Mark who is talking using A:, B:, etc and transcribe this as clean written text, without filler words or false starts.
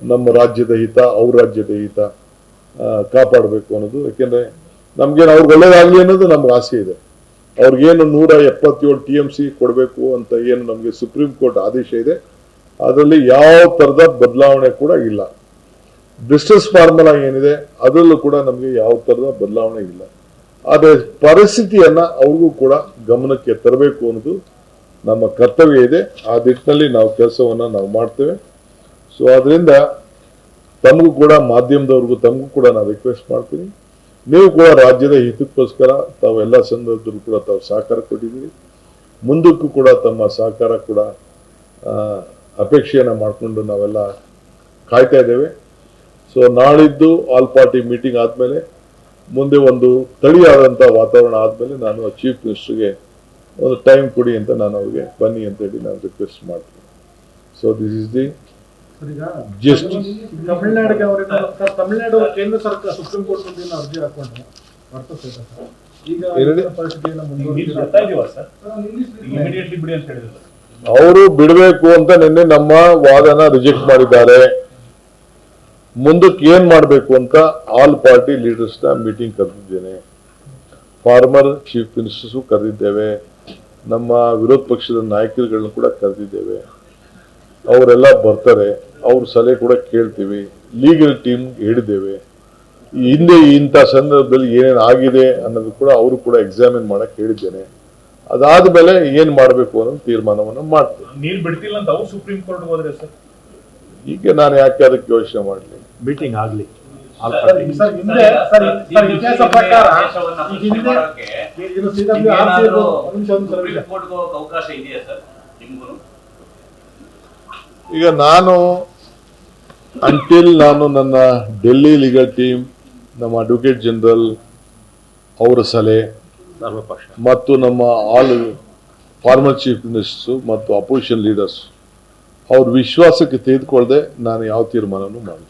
A: ನಮ್ಮ ರಾಜ್ಯದ ಹಿತ, ಅವ್ರ ರಾಜ್ಯದ ಹಿತ ಕಾಪಾಡಬೇಕು ಅನ್ನೋದು. ಯಾಕೆಂದ್ರೆ ನಮ್ಗೇನು ಅವ್ರಿಗೆ ಒಳ್ಳೇದಾಗಲಿ ಅನ್ನೋದು ನಮ್ಗೆ ಆಸೆ ಇದೆ. ಅವ್ರಿಗೇನು 177 TMC ಕೊಡಬೇಕು ಅಂತ ಏನು ನಮಗೆ ಸುಪ್ರೀಂ ಕೋರ್ಟ್ ಆದೇಶ ಇದೆ, ಅದರಲ್ಲಿ ಯಾವ ತರದ ಬದಲಾವಣೆ ಕೂಡ ಇಲ್ಲ. ಡಿಸ್ಟ್ರೆಸ್ ಫಾರ್ಮುಲಾ ಏನಿದೆ ಅದರಲ್ಲೂ ಕೂಡ ನಮಗೆ ಯಾವ ತರದ ಬದಲಾವಣೆ ಇಲ್ಲ. ಆದರೆ ಪರಿಸ್ಥಿತಿಯನ್ನ ಅವ್ರಿಗೂ ಕೂಡ ಗಮನಕ್ಕೆ ತರಬೇಕು ಅನ್ನೋದು ನಮ್ಮ ಕರ್ತವ್ಯ ಇದೆ. ಆ ನಿಟ್ಟಿನಲ್ಲಿ ನಾವು ಕೆಲಸವನ್ನ ನಾವು ಮಾಡ್ತೇವೆ. ಸೊ ಅದರಿಂದ ತಮಗೂ ಕೂಡ, ಮಾಧ್ಯಮದವ್ರಿಗೂ ತಮಗೂ ಕೂಡ ನಾನು ರಿಕ್ವೆಸ್ಟ್ ಮಾಡ್ತೀನಿ, ನೀವು ಕೂಡ ರಾಜ್ಯದ ಹಿತಕ್ಕೋಸ್ಕರ ತಾವೆಲ್ಲ ಸಂದರ್ಭದಲ್ಲೂ ಕೂಡ ತಾವು ಸಹಕಾರ ಕೊಟ್ಟಿದ್ದೀರಿ. ಮುಂದಕ್ಕೂ ಕೂಡ ತಮ್ಮ ಸಹಕಾರ ಕೂಡ ಅಪೇಕ್ಷೆಯನ್ನು ಮಾಡಿಕೊಂಡು ನಾವೆಲ್ಲ ಕಾಯ್ತಾ ಇದ್ದೇವೆ. ಸೊ ನಾಳಿದ್ದು ಆಲ್ ಪಾರ್ಟಿ ಮೀಟಿಂಗ್ ಆದಮೇಲೆ, ಮುಂದೆ ಒಂದು ತಳಿಯಾದಂಥ ವಾತಾವರಣ ಆದಮೇಲೆ ನಾನು ಚೀಫ್ ಮಿನಿಸ್ಟರ್ಗೆ ಒಂದು ಟೈಮ್ ಕೊಡಿ ಅಂತ ನಾನು ಅವ್ರಿಗೆ ಬನ್ನಿ ಅಂತ ಹೇಳಿ ನಾನು ರಿಕ್ವೆಸ್ಟ್ ಮಾಡ್ತೀನಿ. So this is the just.
B: ತಮಿಳುನಾಡಿಗೆ ತಮಿಳುನಾಡು ಕೇಂದ್ರ ಸರ್ಕಾರ ಸುಪ್ರೀಂ ಕೋರ್ಟ್ ಮುಂದೆ ಅರ್ಜಿ ಹಾಕೊಂಡ್ರೆ
A: ಅವರು ಬಿಡಬೇಕು ಅಂತ ನಿನ್ನೆ ನಮ್ಮ ವಾದನ ರಿಜೆಕ್ಟ್ ಮಾಡಿದ್ದಾರೆ. ಮುಂದಕ್ಕೆ ಏನ್ ಮಾಡಬೇಕು ಅಂತ ಆಲ್ ಪಾರ್ಟಿ ಲೀಡರ್ಸ್ ನ ಮೀಟಿಂಗ್ ಕರೆದಿದ್ದೇನೆ. ಫಾರ್ಮರ್ ಚೀಫ್ ಮಿನಿಸ್ಟರ್ಸ್ ಕರೆದಿದ್ದೇವೆ, ನಮ್ಮ ವಿರೋಧ ಪಕ್ಷದ ನಾಯಕರುಗಳನ್ನ ಕೂಡ ಕರೆದಿದ್ದೇವೆ. ಅವರೆಲ್ಲ ಬರ್ತಾರೆ, ಅವ್ರ ಸಲಹೆ ಕೂಡ ಕೇಳ್ತೀವಿ. ಲೀಗಲ್ ಟೀಮ್ ಹೇಳಿದ್ದೇವೆ. ಹಿಂದೆ ಇಂಥ ಸಂದರ್ಭದಲ್ಲಿ ಏನೇನು ಆಗಿದೆ ಅನ್ನೋದು ಕೂಡ ಅವರು ಕೂಡ ಎಕ್ಸಾಮಿನ್ ಮಾಡಕ್ ಹೇಳಿದ್ದೇನೆ. ಅದಾದ್ಮೇಲೆ ಏನ್ ಮಾಡಬೇಕು ಅನ್ನೋ ತೀರ್ಮಾನವನ್ನು ಮಾಡ್ತೇವೆ.
C: ನೀರು ಬಿಡ್ತಿಲ್ಲ ಅಂತ ಅವ್ರು ಸುಪ್ರೀಂ ಕೋರ್ಟ್ ಹೋದ್ರೆ ಸರ್,
A: ಈಗ ನಾನು ಯಾಕೆ ಅದಕ್ಕೆ ಯೋಚನೆ ಮಾಡಲಿ.
D: ಮೀಟಿಂಗ್ ಆಗಲಿ.
A: ಈಗ ನಾನು ನಾನು ನನ್ನ ಡೆಲ್ಲಿ ಲೀಗಲ್ ಟೀಮ್, ನಮ್ಮ ಅಡ್ವೊಕೇಟ್ ಜನರಲ್ ಅವರ ಸಲಹೆ ಮತ್ತು ನಮ್ಮ ಆಲ್ ಫಾರ್ಮರ್ ಚೀಫ್ ಮಿನಿಸ್ಟರ್ಸ್ ಮತ್ತು ಅಪೋಸಿಷನ್ ಲೀಡರ್ಸ್ ಅವ್ರ ವಿಶ್ವಾಸಕ್ಕೆ ತೆಗೆದುಕೊಳ್ಳದೆ ನಾನು ಯಾವ ತೀರ್ಮಾನನೂ ಮಾಡಿದ್ದೀನಿ.